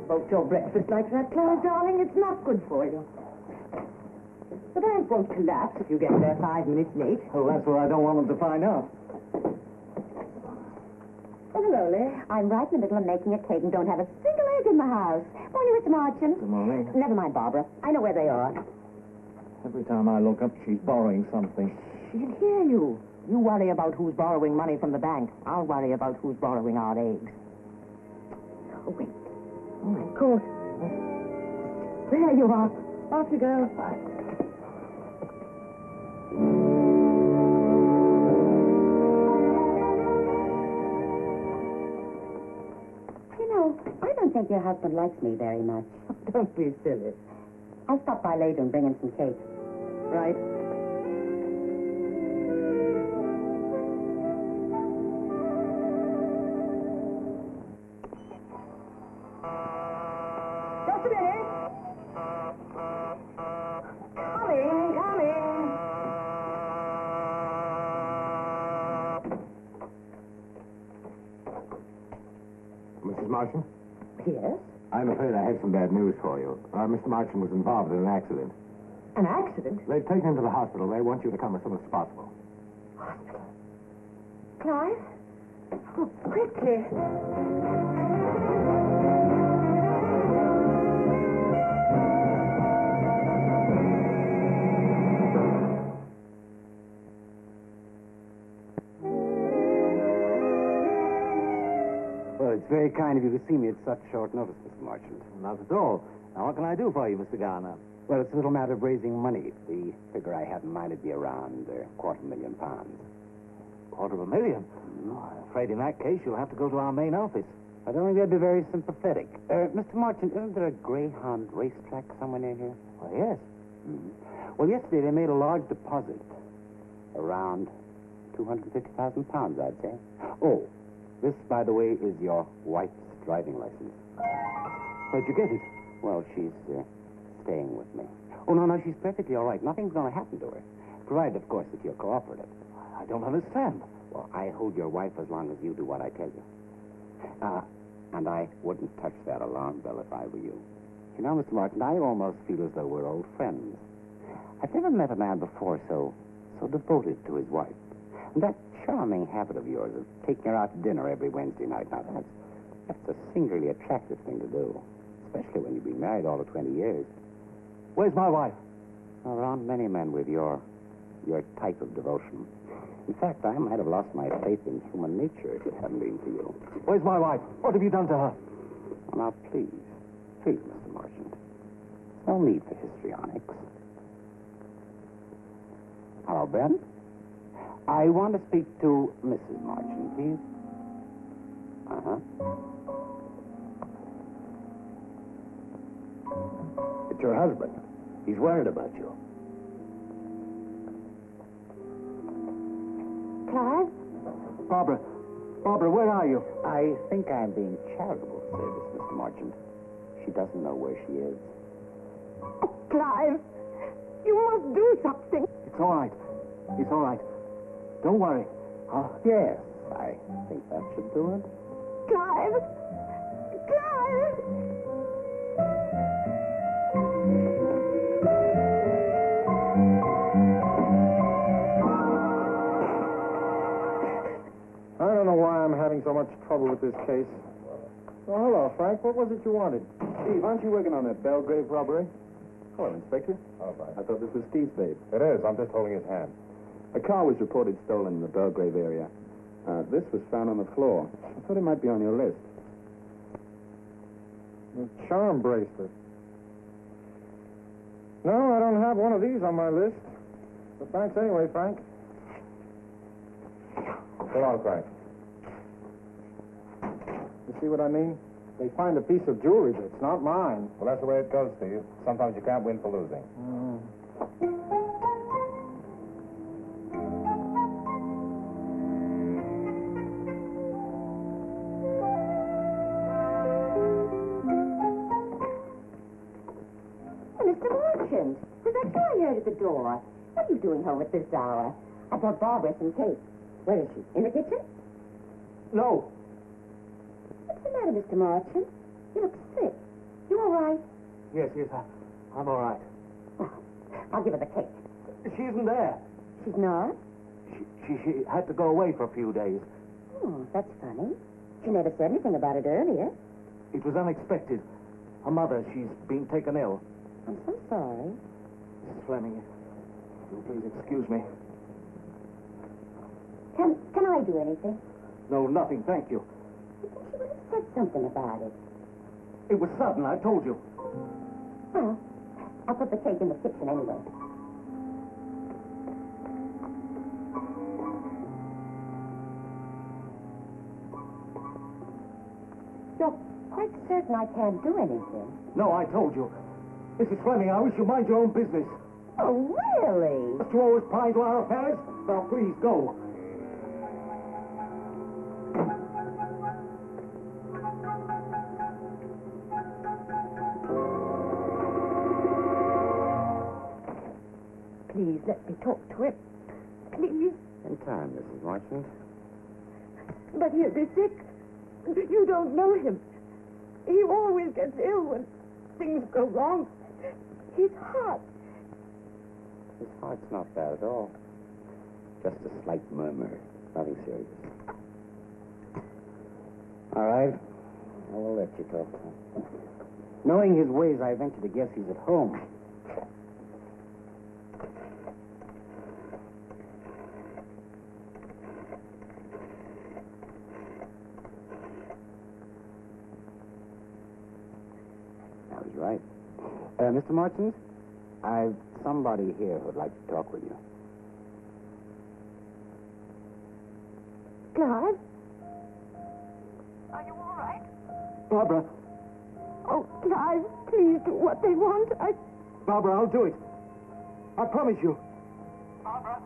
about your breakfast like that, Clive, darling. It's not good for you. The bank won't collapse if you get there 5 minutes late. Well, that's what I don't want them to find out. Oh, hello, Lee. I'm right in the middle of making a cake and don't have a single egg in the house. Morning, Mr. Marchant. Good morning. Never mind, Barbara. I know where they are. Every time I look up, she's borrowing something. She'll hear you. You worry about who's borrowing money from the bank. I'll worry about who's borrowing our eggs. Oh, wait. Oh, my coat. There you are. Off you go. You know, I don't think your husband likes me very much. Don't be silly. I'll stop by later and bring him some cake. Right? Just a minute. Coming. Mrs. Marchant? Yes? I'm afraid I have some bad news for you. Mr. Marchant was involved in an accident. An accident? They've taken him to the hospital. They want you to come as soon as possible. Hospital? Clive? Oh, quickly. Well, it's very kind of you to see me at such short notice, Mr. Marchant. Not at all. Now, what can I do for you, Mr. Garner? Well, it's a little matter of raising money. The figure I had in mind would be around £250,000. £250,000? I'm afraid in that case you'll have to go to our main office. I don't think that'd be very sympathetic. Mr. Marchant, isn't there a Greyhound racetrack somewhere near here? Well, yes. Mm-hmm. Well, yesterday they made a large deposit. Around £250,000, I'd say. Oh, this, by the way, is your wife's driving license. Where'd you get it? Well, she's staying with me. Oh, no, she's perfectly all right. Nothing's going to happen to her. Provided, of course, that you're cooperative. I don't understand. Well, I hold your wife as long as you do what I tell you. And I wouldn't touch that alarm bell if I were you. You know, Mr. Martin, I almost feel as though we're old friends. I've never met a man before so devoted to his wife. And that charming habit of yours of taking her out to dinner every Wednesday night, now that's a singularly attractive thing to do. Especially when you've been married all of 20 years. Where's my wife? There aren't many men with your type of devotion. In fact, I might have lost my faith in human nature if it hadn't been for you. Where's my wife? What have you done to her? Oh, now, please, Mr. Marchant. No need for histrionics. Hello, Ben. I want to speak to Mrs. Marchant, please. Uh-huh. It's your husband. He's worried about you. Clive? Barbara, where are you? I think I'm being charitable to say this, Mr. Marchant. She doesn't know where she is. Oh, Clive, you must do something. It's all right. It's all right. Don't worry. Yes, I think that should do it. Clive! Clive! I don't know why I'm having so much trouble with this case. Oh, hello, Frank. What was it you wanted? Steve, aren't you working on that Belgrave robbery? Hello, Inspector. Oh, right. I thought this was Steve's babe. It is. I'm just holding his hand. A car was reported stolen in the Belgrave area. This was found on the floor. I thought it might be on your list. A charm bracelet. No, I don't have one of these on my list. But thanks anyway, Frank. So long, Frank. You see what I mean? They find a piece of jewelry, but it's not mine. Well, that's the way it goes, Steve. Sometimes you can't win for losing. Mr. Marchant, was that guy here at the door? What are you doing home at this hour? I brought Barbara some cake. Where is she? In the kitchen? No. What's the matter, Mr. Marchant? You look sick. You all right? Yes, I'm all right. I'll give her the cake. She isn't there. She's not? She had to go away for a few days. Oh, that's funny. She never said anything about it earlier. It was unexpected. Her mother, she's been taken ill. I'm so sorry. Mrs. Fleming, if you'll please excuse me. Can I do anything? No, nothing, thank you. She would have said something about it. It was sudden, I told you. Well, I'll put the cake in the kitchen anyway. You're quite certain I can't do anything? No, I told you. Mrs. Fleming, I wish you mind your own business. Oh, really? Must you always pry into our affairs? Now, please, go. Please, let me talk to him. Please. In time, Mrs. Marchand. But he'll be sick. You don't know him. He always gets ill when things go wrong. His heart. His heart's not bad at all. Just a slight murmur. Nothing serious. All right. I will let you talk to him. Knowing his ways, I venture to guess he's at home. I was right. Mr. Marchand, I've somebody here who'd like to talk with you. Clive? Are you all right? Barbara, Oh, Clive, please do what they want. Barbara, I'll do it. I promise you. Barbara?